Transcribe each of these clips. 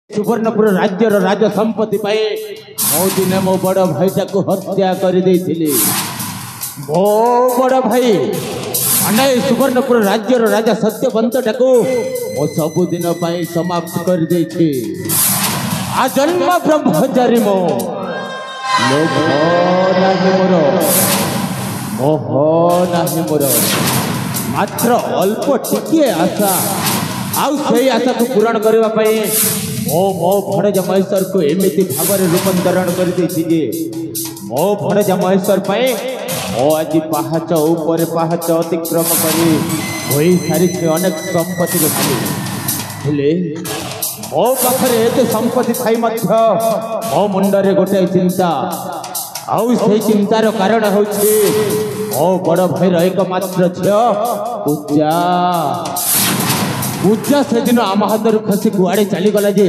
सुवर्णपुर राज्यर राज संपत्ति मो दिने मो बड़ भाई को हत्या कर मो बड़ भाई माने सुवर्णपुर राज्यर राजा सत्यवंत टाकू मो सबुदिन समाप्त कर आजन्म ब्रह्मचारी मो लोभ नाही मोर मोह नाही मोर मात्र अल्प टिके आशा आउ से आशा को पूरण करने मो मो भणजा महेश्वर को एमती भाव रूपांतरण कर मो भणजा महेश्वर मो आज पाहाच ऊपर पाहाच अतिक्रम कर सारी अनेक संपत्ति हेले मो पाखे एत संपत्ति थी मो मुंडरे गोटे चिंता आउ से चिंतार कारण हूँ मो बड़ भाईर एकमात्र झील पूजा पूजा से दिन आम हाथ खसी कुआड़े चलीगला जे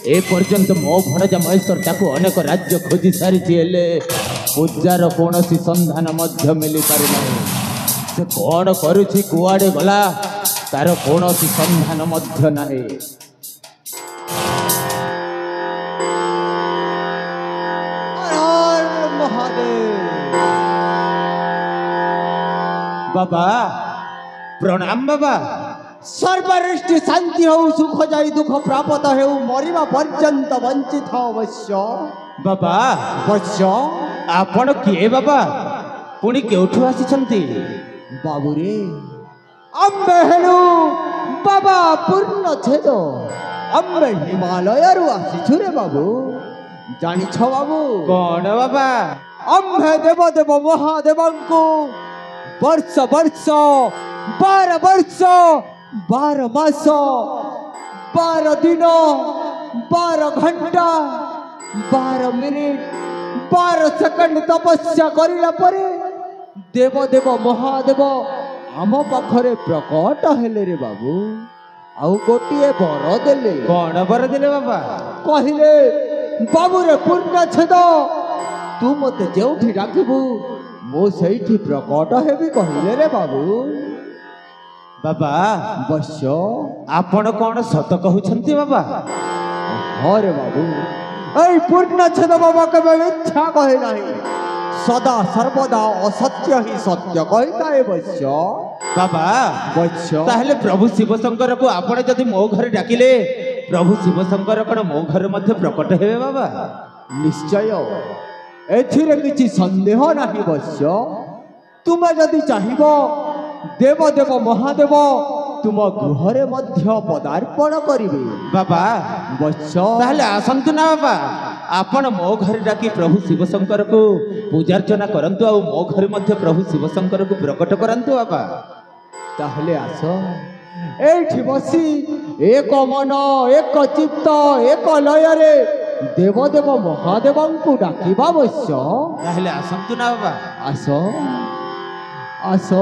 ए पर्यंत मो भणजा महेश्वर ताकू अनेक राज्य खोजी सारी पूजार कौन संधान मिल पारना से कौन करुछि कुआड़े गला तार कौन संधान नहीं बाबा प्रणाम बाबा सर्वृष्टि शांति हो सुख जाई दुख प्राप्त हो मरिबा पर्यंत वंचित हो अवश्य बाबा अवश्य आपण किए बाबा पुणी केउठु आसिछंती बाबू रे अम्बे हेनु बाबा पूर्ण छेद अम्बे हिमालय रु आसिछु रे बाबू जानि छ बाबू कोन बाबा अम्बे देव देव महादेवंको वर्ष वर्ष 12 वर्ष 12 मास 12 दिन 12 घंटा 12 मिनिट 12 सेकंड तपस्या करिला परे देव देव महादेव आम पाखरे प्रकट हेले रे बाबू आउ गोटिए बर देले कौन बर देले बाबा कहिले बाबू रे पूर्ण छेद तू मते जेउठी डाकिबू मो सेठी प्रकट हेबी कहिले रे बाबू बाबा बश्य आपण कौन सत कहउछंती बाबा हाँ रे बाबू ऐ पूर्ण छेद बाबा केबे मिथ्या कहे नहीं सदा सर्वदा असत्य ही सत्य कहता है बश्य बाबा बश्य ताहले प्रभु शिव शंकर को आपण जदि मो घर डाकिले प्रभु शिव शंकर कण मो घर मध्ये प्रकट हेबे बाबा निश्चय एथिरे किछि संदेह नाही बश्य तुम जदि चाहिबो देव देव महादेव तुम गृहरे मध्य पदार्पण करिवे बाबा बश्य ताहले आसंतु ना बाबा आपण मो घर डाकी प्रभु शिव शंकर को पूजार्चना करंतु आ मो घर मध्य प्रभु शिव शंकर को प्रकट करंतु बाबा ताहले आस एठी बसी एक मन एक चित्त एक लय रे देव देव महादेवं को डाकिबा अवश्य ताहले आसंतु ना बाबा आस आस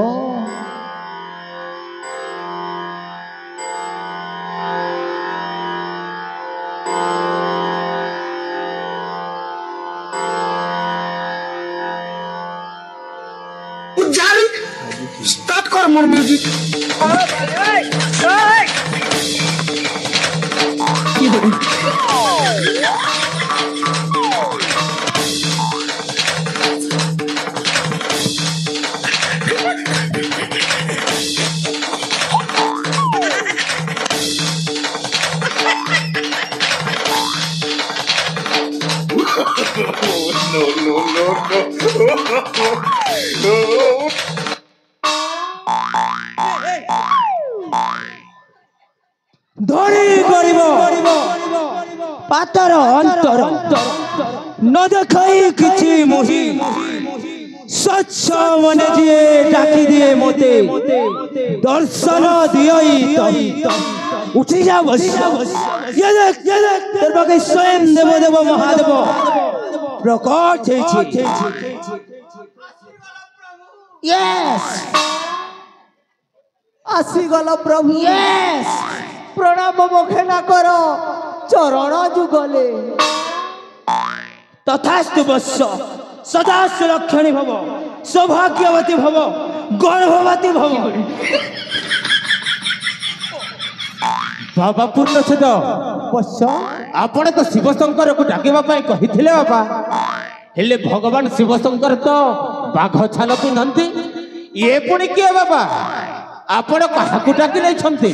स्टार्ट कर मोर म्यूजिक धरी गरीब पातर अंतर न देखाई किछि मोहि स्वच्छ मन दिए डाकी दिए मोते दर्शन दियई उठी जा बस ये देख तेरे बाके स्वयं देव देव महादेव प्रकट छै यस आसी गला प्रभु यस प्रणाम मुखे ना करो चरण जुगले तथास्तु वत्स सदा सुरक्षणी भव सौभाग्यवती भव गर्भवती भव ବାବା ପୂର୍ଣ୍ଣଛେଦ ବସ ଆପଣ ତ ଶିବଶଙ୍କରକୁ ଡାକିବା ପାଇଁ କହିଥିଲେ ବାବା, ହେଲେ ଭଗବାନ ଶିବଶଙ୍କର ତ ବାଘ ଛାଲ ପିନ୍ଧନ୍ତି, ଇଏ ପୁଣି କିଏ ବାବା? ଆପଣ କାହାକୁ ଡାକି ନେଇଛନ୍ତି?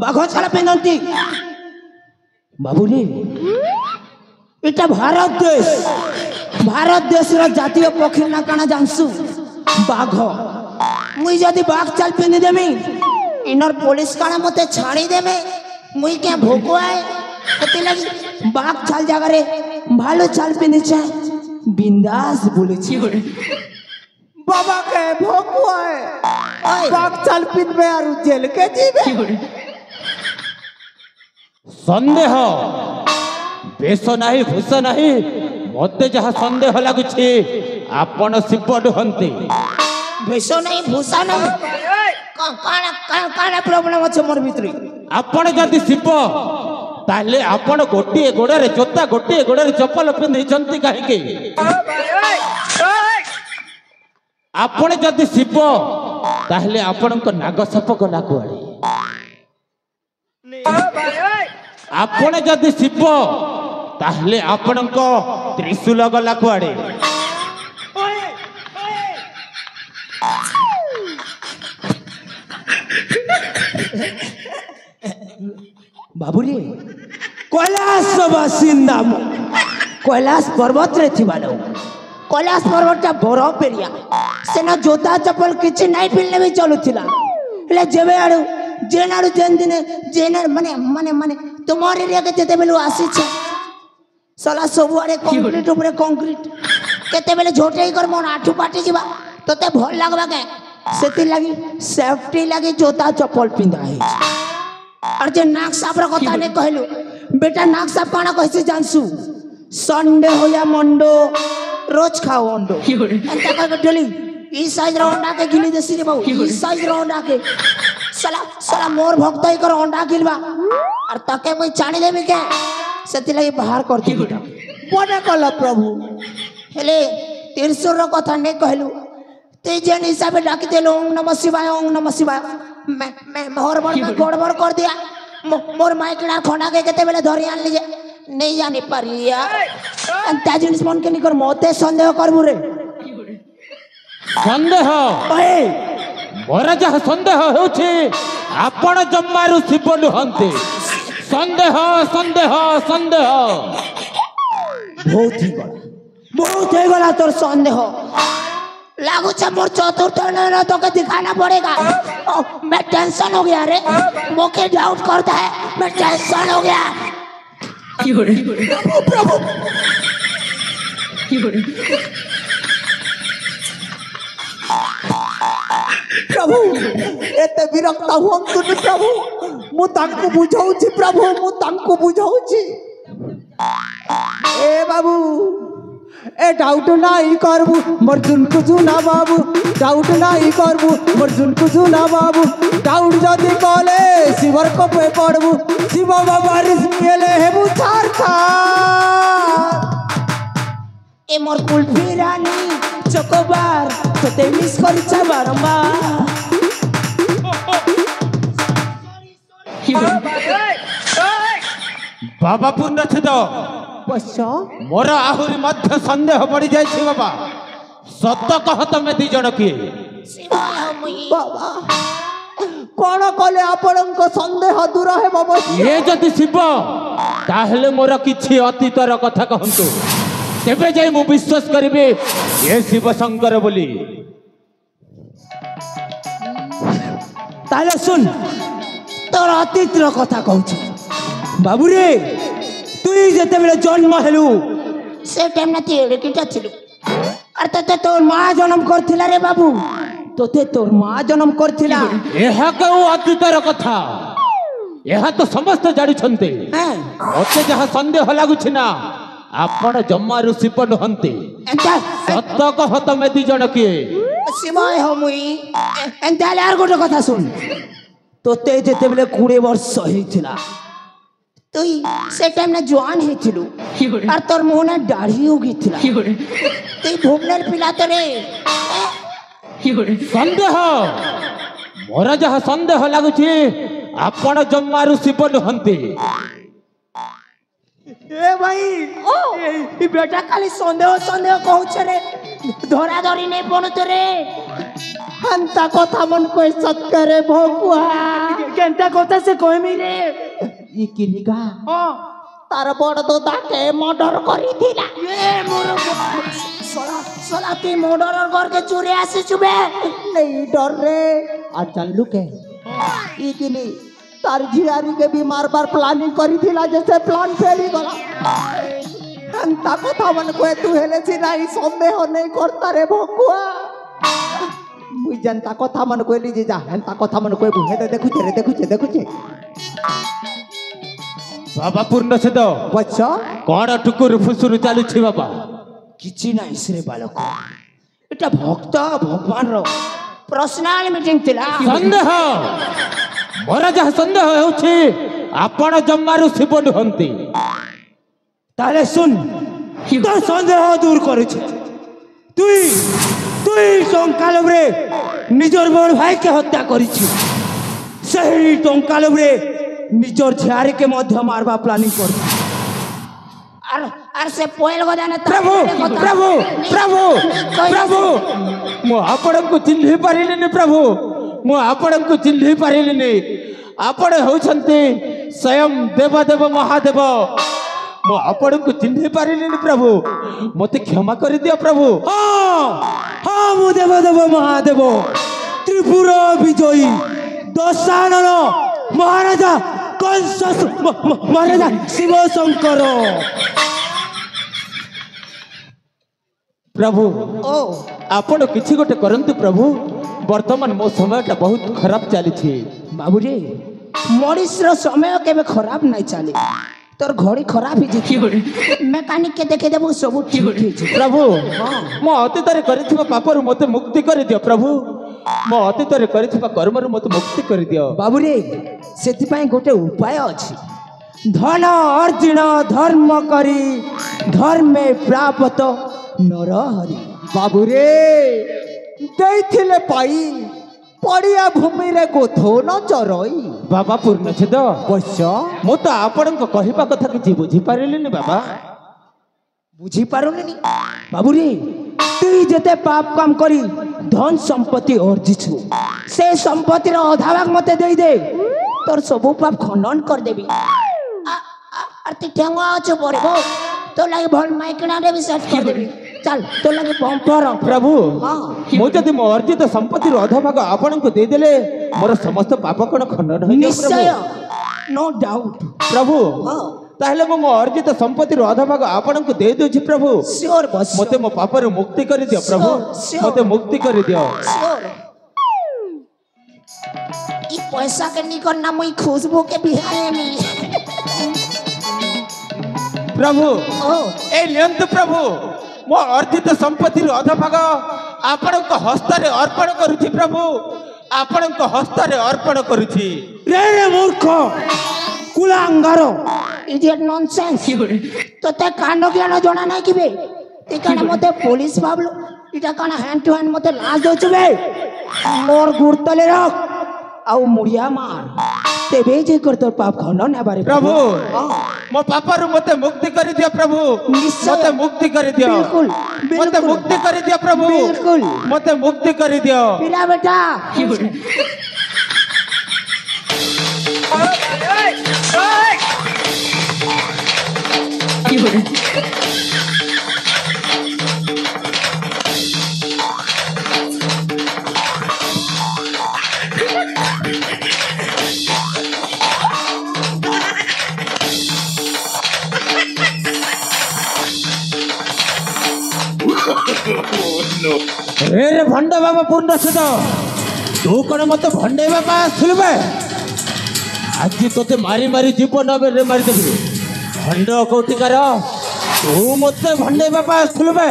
ବାଘ ଛାଲ ପିନ୍ଧନ୍ତି ବାବୁଲି, এটা ভারত দেশ। ভারত দেশের জাতীয় পক্ষীর না কানা জানসু বাঘ। মুই যদি বাঘ চাল পিঁধি দেমি ইনর পুলিশ কানা মতে ছাড়ি দেবে, মুই কে ভোকুয়ায় এতে লাগি বাঘ চাল জায়গারে ভালো চাল পিঁধেছে বিন্দাস বলেছি। বাবাকে ভকুয়ায় ওই বাঘ চাল পিনবে আর জেলকে যাবে। সন্দেহ বেশ ନାହିଁ ভূষ ନାହିଁ, মতে যাহা সন্দেহ লাগুছি ଆପଣ ଶିବ ନୁହନ୍ତି। ভেষ নাই ভূষা নাই, কানা কানা প্রবলেম আছে মোর ভিতরে। ଆପଣ ଯଦି ଶିବ ତାହେଲେ ଆପଣ ଗୋଟିଏ ଗୋଡ଼ରେ ଜୋତା ଗୋଟିଏ ଗୋଡ଼ରେ ଚପଲ ପିନ୍ଧିଛନ୍ତି କାହିଁକି? ଆପଣ ଯଦି ଶିବ ତାହେଲେ ଆପଣଙ୍କ ନାଗ ସାପ ଗଲା କୁଆଡ଼େ? ଆପଣ ଯଦି ଶିବ ତାହେଲେ ଆପଣଙ୍କ ତ୍ରିଶୂଳ ଗଲା କୁଆଡ଼େ? বাবুরে কৈলাস বাসিন্দা মু কৈলাস পর্বত রে থিবালো। কৈলাস পর্বতটা বরফ এরিয়া, সেনা জোতা চপল কিছু নাই পিললে বি চলুଥିଲା। ହେଲେ ଯେବେ ଆଡ଼ୁ ଯେନ୍ ଆଡ଼ୁ ଯେନ୍ ଦିନେ ଯେନ୍ ମାନେ ମାନେ ମାନେ ତୁମର ଏରିଆକେ ଯେତେବେଳୁ ଆସିଛେ ସଲା ସବୁଆଡ଼େ କଂକ୍ରିଟ ଉପରେ କଂକ୍ରିଟ, କେତେବେଳେ ଝୋଟେଇ କର ମୋର ଆଠୁ ପାଟି ଯିବା ତତେ ଭଲ ଲାଗବା କେ, ସେଥିଲାଗି ସେଫ୍ଟି ଲାଗି ଜୋତା ଚପଲ ପିନ୍ଧା ହେଇଛି। আর যে নাক সাপর কথা নে কহিলু বেটা, নাক সাপ কানা কইছে জানসু? সন্ডে হইয়া মন্ডো রোজ খাও অন্ডো এন্তা কইবে ডলি ই সাইজ র অন্ডা কে গিলি দেছি রে বাবু, ই সাইজ র অন্ডা কে সালা সালা মোর ভক্ত ই কর অন্ডা গিলবা আর তাকে মই ছাড়ি দেবি কে, সেতি লাগি বাহার করতি বেটা। মনে কল প্রভু হেলে তিরসুর কথা নে কহিলু, তুই যেন হিসাবে ডাকি দিল ওং নম শিবায় ওং নম শিবায়, मोर बड़ में गड़बड़ कर दिया। मोर माइकड़ा खंडा के केते बेले धरि आन लीजे नहीं जानी पारिया अंता जिनिस मन के निकर मते संदेह करबु रे। ସନ୍ଦେହ ओए ମୋର ଯାହା ସନ୍ଦେହ ହେଉଛି ଆପଣ ଜମାରୁ ଶିବ ନୁହନ୍ତି। ସନ୍ଦେହ ସନ୍ଦେହ ସନ୍ଦେହ बहुत ही गला तोर संदेह लागू छे मोर चतुर्थ नयन तो के दिखाना पड़ेगा। मैं टेंशन हो गया रे, मोके डाउट करता है, मैं टेंशन हो गया। प्रभु प्रभु प्रभु एते विरक्त हुअन्तु नि प्रभु, मु तांको बुझाउछि प्रभु, मु तांको बुझाउछि। ए बाबू ए डाउट नाही करबू मर्जुन को जुना बाबू, डाउट नाही करबू मर्जुन को जुना बाबू, डाउट जदी कले शिवर को पे पड़बू, शिव बाबा रिस्केले हेबू थार थार। ए मोर कुल्फी रानी चकोबार तते मिस करिछा बारंबार। ବାବା ପୂର୍ଣ୍ଣଛେଦ बस ମୋର ଆହୁରି ମଧ୍ୟ ସନ୍ଦେହ ବଢି ଯାଇଛି ବାବା। ସତ କହ ତମେ ଦି ଜଣ କିଏ? शिवाय मुई बाबा कौन कले आपणक संदेह दूर हे बाबा। ଇଏ ଯଦି ଶିବ ତାହେଲେ ମୋର କିଛି ଅତୀତର କଥା କହନ୍ତୁ, ତେବେ ଯାଇ ମୁଁ ବିଶ୍ୱାସ କରିବି ଏ ଶିବ ଶଙ୍କର ବୋଲି। তাহলে শুন তোর অতীতর কথা কହୁছি। বাবুরে তুই যেতেবেলে জন্ম হেলু সে টাইম না তুই এড়িকিটা ছিলু, আর তোতে তোর মা জন্ম করছিলা রে বাবু, তোতে তোর মা জন্ম করছিলা। ଏହା କେଉଁ ଅତୀତର କଥା? ଏହା ତ ସମସ୍ତେ ଜାଣିଛନ୍ତି। হ্যাঁ ମତେ ଯାହା ସନ୍ଦେହ ଲାଗୁଛି ନା ଆପଣ ଜମାରୁ ଶିବ ନୁହନ୍ତି। এন্তা ସତ କହ ତମେ ଦି ଜଣ କିଏ? শিবায় মুই এন্তা আর গোটে কথা শুন, তোতে যেতেবেলে 20 বর্ষ হয়েছিলা তুই সে টাইম না জোয়ান হয়েছিলু, আর তোর মুহনে দাড়িও গিয়েছিলা, তুই ভুবনের পিলা তো রে। ସନ୍ଦେହ ମୋର ଯାହା ସନ୍ଦେହ ଲାଗୁଛି ଆପଣ ଜମାରୁ ଶିବ ନୁହନ୍ତି। ए भाई ये बेटा खाली संदेह संदेह कहूछ रे धरा धरी नहीं पड़ुत रे हंता कथा मन कोई सत करे भकुआ केनता কথা से कहमी रे ई किनिका हां तार बड़ दादा के मर्डर करी थिला ये मोर सला सला के मर्डर करके चोरी आसी छुबे नहीं डर रे आ जानलू के ई किनी तार झियारी के भी मार बार प्लानिंग करी थिला जैसे प्लान फेली गला हंता कथा मन कोई तू हेले सी नहीं संदेह नहीं करता रे भकुआ मुई जनता कथा मन कोई ली जा हंता कथा मन कोई बुहे दे देखु छे बाबा पूर्ण छेद बच्चा कौन टुकुर फुसुर चालुछि बाबा किछि नाही से बालक एटा भक्त भगवान रो पर्सनल मीटिंग थिला सन्देह मोर जहाँ सन्देह होछि आपण जमारू शिव नुहंती। ताले सुन तो संदेह दूर करुछि तुई तुई टंका लोभरे निजर बड़ भाई के हत्या करिछि सही टंका लोभरे निजर झियारी के मध्य मारबा प्लानिंग कर आर से पोयल गदाने प्रभु प्रभु प्रभु प्रभु मु आपण को चिन्हि पारिलिनी प्रभु मु आपण को चिन्हि पारिलिनी आपण होछंती स्वयं देवदेव महादेव मु आपण को चिन्हि पारिलिनी प्रभु मते क्षमा कर दियो प्रभु। हाँ हाँ मु देवदेव महादेव त्रिपुरा विजयी दशानन महाराजा कंस महाराजा शिव शंकर प्रभु ओ आपण किछि गोटे करंतु प्रभु वर्तमान मो समयटा बहुत खराब चली बाबू रे मरीशर समय केबे खराब नहीं चले तोर घड़ी खराब ही जी मैकेनिक के देखे देबो सब ठीक है प्रभु मो अतीत रे करिथिबा पापरु मते मुक्ति कर दियो प्रभु मो अतीत रे करिथिबा कर्मरु मते मुक्ति कर दियो बाबू रे सेति पई गोटे उपाय अछि धन अर्जुन धर्म करी धर्मे प्राप्त नरहरि बाबू रे देथिले पाई पड़िया भूमि रे गोथो न चरई बाबा पूर्ण छेद बच्चा मो तो आपण को कहिबा कथा किछि बुझी पारिलिनी बाबा बुझी पारुनी बाबू रे तू जते पाप काम करी धन संपत्ति अर्जिछु से संपत्ति रो आधा भाग मते दे दे तोर सब पाप खंडन कर देबी आरती ठेंगा छ पड़बो तो लागे भल माइकना रे भी सेट कर देबी चल तो लागे पंपर प्रभु हां मो जदि मो अर्जित संपत्ति रो आधा भाग आपण को दे देले मोर समस्त पाप कोन खंडन होई निश्चय नो डाउट प्रभु हां ताहले मो अर्जित संपत्ति रो आधा भाग आपण को दे दोछि प्रभु श्योर बस मते मो पापरु मुक्ति कर दियो प्रभु Sure. मते मुक्ति कर दियो श्योर ई पैसा के निकल ना मुई खुशबू के बिहार में प्रभु ओ ए नियंत प्रभु मो अर्जित संपत्ति रो आधा भाग आपण को हस्त रे अर्पण करूछि प्रभु आपण को हस्त रे अर्पण करूछि रे रे मूर्ख कुलांगारो इडियट नॉनसेंस तोते कांड ज्ञान जणा नाही कि बे ती काना मते पुलिस बाबलो इटा काना हैंड टू हैंड मते लाज दोछु बे मोर गुरतले रख आउ मुड़िया मार तेबे जे कर तोर पाप खंडन है बारे प्रभु मो पापरु मते मुक्ति कर दियो प्रभु निश्चय। मते मुक्ति कर दियो बिल्कुल, मते बिल्कुल। मुक्ति कर दियो प्रभु बिल्कुल। मते मुक्ति कर दियो पिला बेटा रे रे भंड बाबा पूर्ण छेद तू कौन मत भंडे बाबा सुनबे आज तोते मारी मारी जीवन रे मारी देबी भंड कोटिकार तू मत भंडे बाबा सुनबे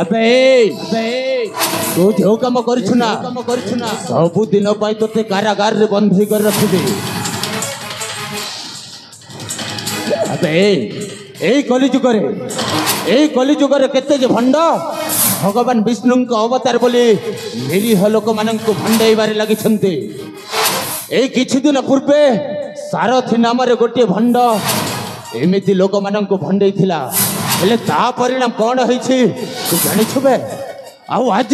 अबे तू जो काम करिछु ना सब दिन पाई तोते कारागार रे बंधी कर रखिबे। अबे एई कलिजुगरे केते जे भंड भगवान विष्णु अवतार बोली निरीह लोक मानक भंडाइबारे लगिछन्ते। एई किछि दिन पूर्वे सारथी नाम रे गोटे भंड एमिति लोक मानक भंडाई थिला। हेले ता परिणाम कौन होइछि तू जानिछु बे? आउ आज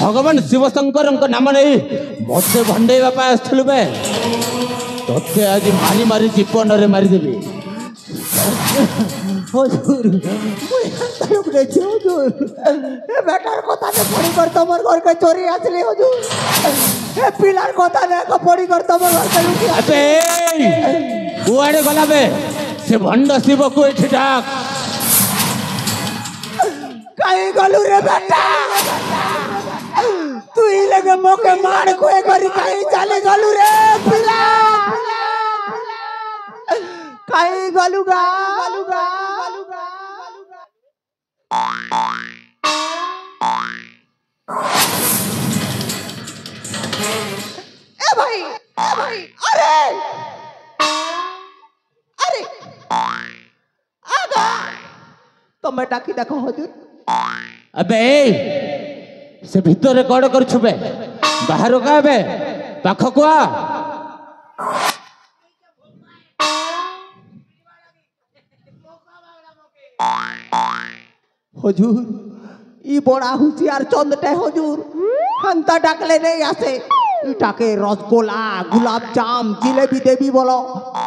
भगवान शिव शंकर नाम नहीं मते भंडाइबा पाए आस्थलु बे। तोते आज मारी मारी जीवन रे मारी देबी। हुजूर तलुक रे हुजूर ए बेटार কথা নে পড়ি কর তোমার ঘর কে চোরি আসলে हुजूर ए पिलार কথা নে को পড়ি কর তোমার ঘর কে লুটি। अबे कुआड़े गला बे से भंड शिव को एठी डाक। काई गलू रे बेटा तू ही लगे मोके मार कोए करी काई चले गलू रे पिला काई गलूगा ए भाई अरे आगा तो मैं डाकी देखो हुजूर। अबे से भीतर कौन कर छुबे बाहर का बे पाख को आ। हुजूर ई बड़ा हुशियार चंदटे हुजूर हंता डाकले नहीं आसे इटाके रसगोला गुलाब जाम जिलेबी देवी बोलो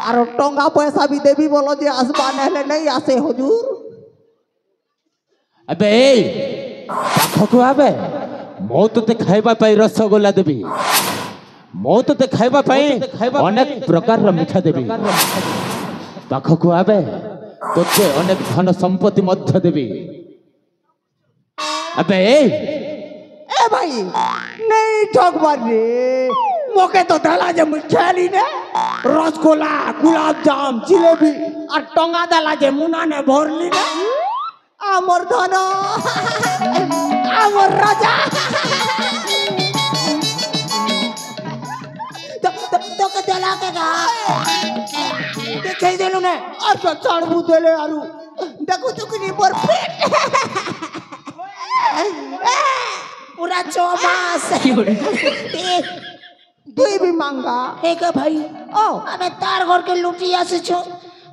और टंगा पैसा भी देवी बोलो जे आसमान हेले नहीं आसे हुजूर। अबे पाख को आबे मो तो खाइबा पाई रसगोला देवी मो तो खाइबा पाई अनेक प्रकार रो मिठा देवी पाख को आबे तोते अनेक धन संपत्ति मध्य देवी। अबे ए भाई नहीं ठगवा रे मोके तो दला जे मिठाली ने रसगोला गुलाब जाम जिलेबी और टंगा दला जे मुना ने भरली ने आमर धन आमर राजा तो के दला के गा देखे देलु ने और तो चढ़बू देले आरु देखो तो किनी परफेक्ट पूरा चौमास दुई भी मांगा एक भाई ओ हमें तार घर के लुटी आसे छो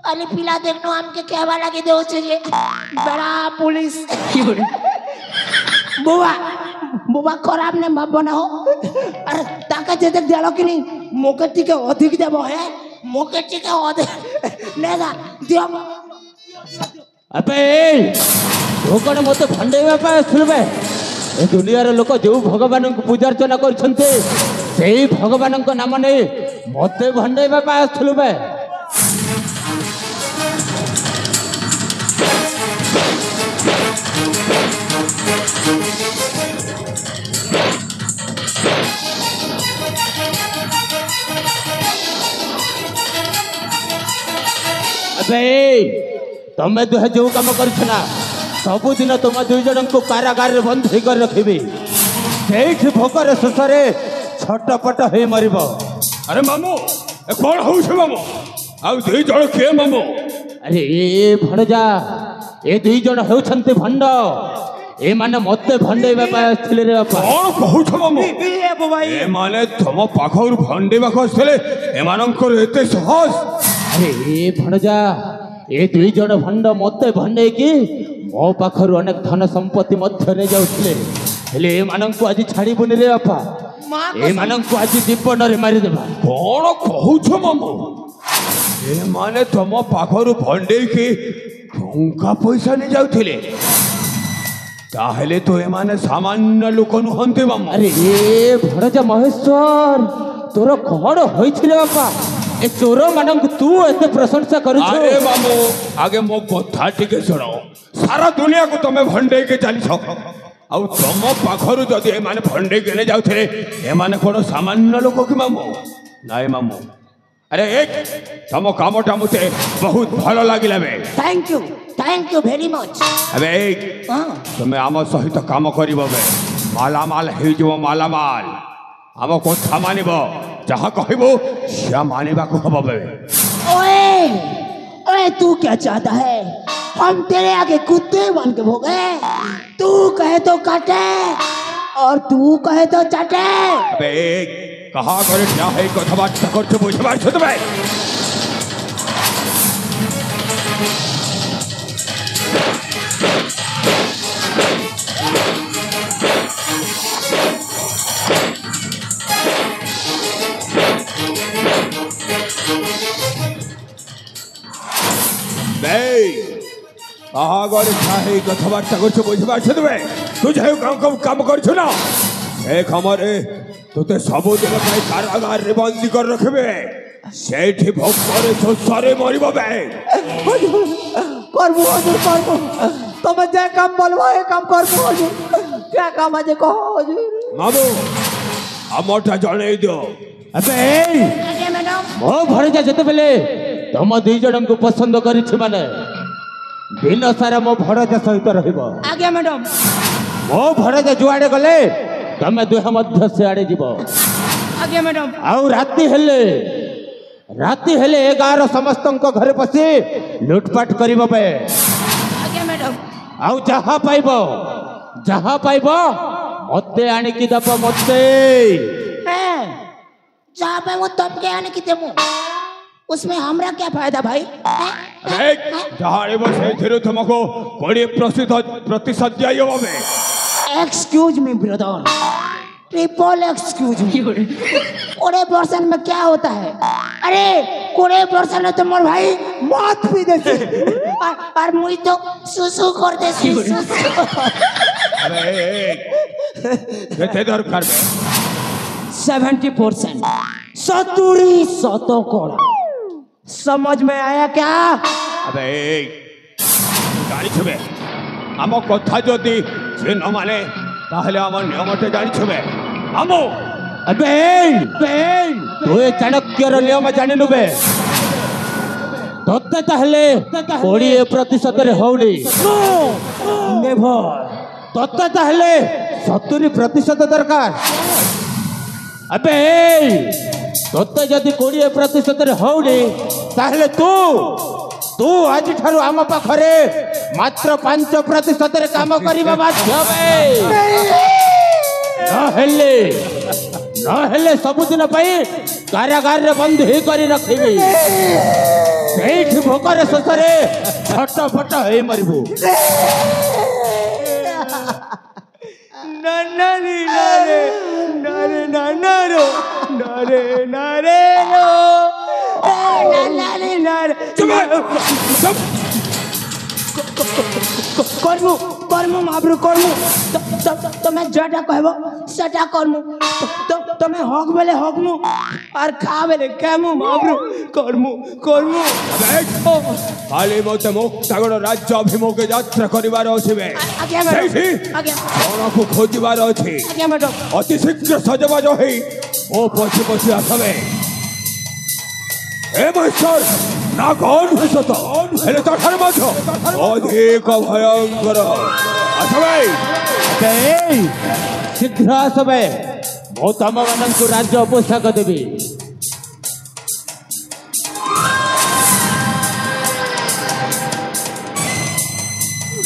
अली पिला देखनो हमके कहवा लगे दे छे जे बड़ा पुलिस बुआ खराब ने मत बनाओ अरे ताका जे देख देलो कि नहीं मोकटी के अधिक देबो है मोकटी के अधिक लेगा दियो। अबे भोकण मते भंडेवा पाए सुनबे ए दुनिया रे लोक जो भगवान को पूजा अर्चना करछन्ते सेही भगवान को नाम नै मते भंडेवा पाए सुनबे। अबे तमे दुहे जो काम करछना सबुदिन तुम दुई जन को कारागार रे बंद कर रखिबी सेठी भोकर शेषरे छटपट हे मरिब। अरे मामू ए कौन हो मामू आउ दुई जन के मामू? अरे ए भणजा ए दुई जन होछन्ते भंड ए माने मते भंडेबा पाए आथिले रे बापा। कौन कहूछ मामू? ए माने तुम पाखर भंडेबा को आथिले ए मानकर एते सहज? अरे ए भणजा ए दुई जन भंड मते भंडे की मो पाखर अनेक धन संपत्ति मध्य रे जाउथिले हेले ए मानंको आज छाड़ीबुनि रे बापा ए मानंको आज दीपन रे मारी देबा। कौन कहूछ मामू? ए माने तुम पाखर भंडे की टंका पैसा नहीं जाउथिले ताहले तो ए माने सामान्य लोक नुहंते मामू। अरे ए भणजा महेश्वर तोर कौन होइथिले बापा ए चोर मानंक तू एते प्रशंसा करू छो? अरे मामू आगे मो कथा टिके सुनो सारा दुनिया को तुम भंडे के चली छ आउ तुम पाखर जदि ए माने भंडे के ने जाउथिले ए माने कोन सामान्य लोक कि मामू? नाय मामू अरे एक तुम कामटा मते बहुत भलो लागिला बे। Thank you thank you very much अबे तुम्हें आम सहित काम कर मालामाल हो मालामाल आम कथा मानब जहाँ कहबो से मानवा हम बे ओए ओए तू क्या चाहता है हम तेरे आगे कुत्ते बन के भोगे तू कहे तो काटे और तू कहे तो चाटे अबे कहा करे क्या है कथबार्ता करছো বুঝতে পারছো তুমি कहा करे क्या है कथबार्ता करছো বুঝতে পারছো তুমি তুই যাই काम करছো ना एक हमारे তোতে सबुदिन कारागार रे बंदी कर रखबे सेठी भोग करे सरे मरिबो बे করবো হুজুর করবো তুমি যে কাম বলবো এই কাম করবো হুজুর কে কাম আছে কহ হুজুর মামু আমটা জানাই দিও अबे आगे मैडम मो भरजा जते बेले तुम दुई जन को पसंद करिछि माने दिन सारा मो भरजा सहित रहिबो आगे मैडम मो भरजा जुआड़े गले तमे दुह मध्य से आड़े जीवो आगे मैडम आउ राति हेले 11 समस्तंक घरे पसी लुटपाट करिबो बे आगे मैडम आउ जहाँ पाइबो मते आनी की दप मते हैं जहाँ पे वो तब के आने की देमु उसमें हमरा क्या फायदा भाई अरे जहाँ रे बसे थिरु तुमको 20% दियो बे excuse me brother triple excuse me 20% में क्या होता है अरे 20% में तो मोर भाई मौत पी देते और मुझे तो सुसु कर देती अरे केते दरकार बे 70% 70 समझ में आया क्या अबे गाड़ी छबे आम कथा जदि से न माने ताहले आम नियमटे जानी छबे आमो अबे तू ए चाणक्यर नियम जानि नुबे तत्ते ताहले 20% रे होउनी नेभर तत्ते ताहले 70% दरकार अबे तत्ते जदि 20% रे होउनी ताहले तू आज ठारू आम पाखरे मात्र 5% रे काम करिबा बाध्य बे नहेले सबुदिन पाई कारागार रे बंद ही करी रखिबी सेठ भोकर शोषरे फट हे मरबू कर्मु महाप्रभु कर्मु तमे जेटा कहबो सेटा कर्मु तमे हक बेले हकमु और खा बेले खामु महाप्रभु कर्मु खाली मते मुक्तागढ़ राज्य अभिमुखे यात्रा करिवार अछि बे आज्ञा मैडम आज्ञा को खोजिबार अछि आज्ञा मैडम अति शीघ्र सजबाज होई ओ पछी आसबे ए मास्टर ना कौन भसत हेले तठार मध्य अधिक भयंकर आसबे शीघ्र आसबे मो तम मानक राज्य पोशाक देवी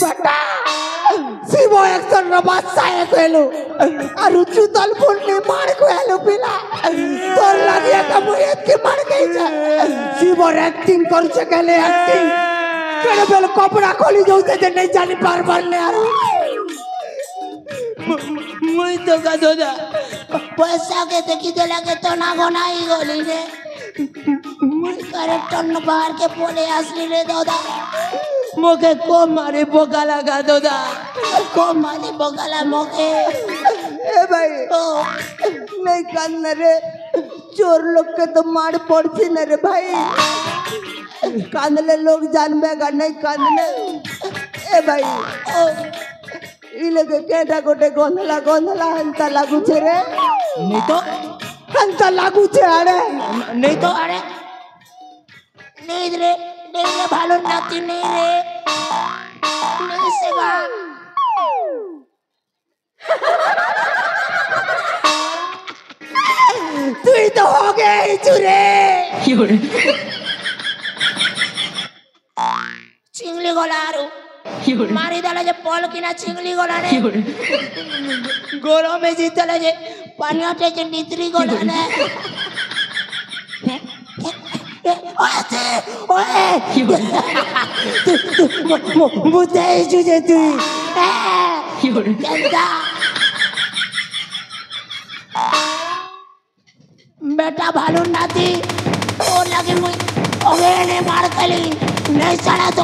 बेटा शिव एक्शन रे बादशाह कहलो और चुतल फुलने मार कहलो पिला तोर लागिया का मुयत के मार गई छ शिव एक्टिंग कर छ कहले एक्टिंग केड़े बेल कपड़ा खोली जोते जे नहीं जानी बार ले आ मुई तो गदोदा पैसा के देखि देला के तो ना गनाई गली रे मुई कैरेक्टर न बाहर के पोले असली रे दादा मोके को मारे बोगाला गदोदा को मारे बोगाला मोके ए भाई नहीं कान रे चोर लोग के तो मार पड़ती न रे भाई कांदले लोग जानबेगा नहीं कांदले ए भाई ई लगे केटा गोटे गोंधला हंता लागू छे रे नहीं तो हंता लागू छे अरे नहीं तो अरे नहीं रे भालो नाती नहीं रे नहीं सेगा তুই তো हो गई चुरे চিংড়ি গলা আরো মারি দেলে যে পল কিনা চিংড়ি গলা রে গরমে জিতলে যে পানি ওঠে যে নিত্রি গলা রে বুঝতে যে তুই बेटा भालू नाती ओ लगे मुझे ओगे ने मार कली नहीं चढ़ा तो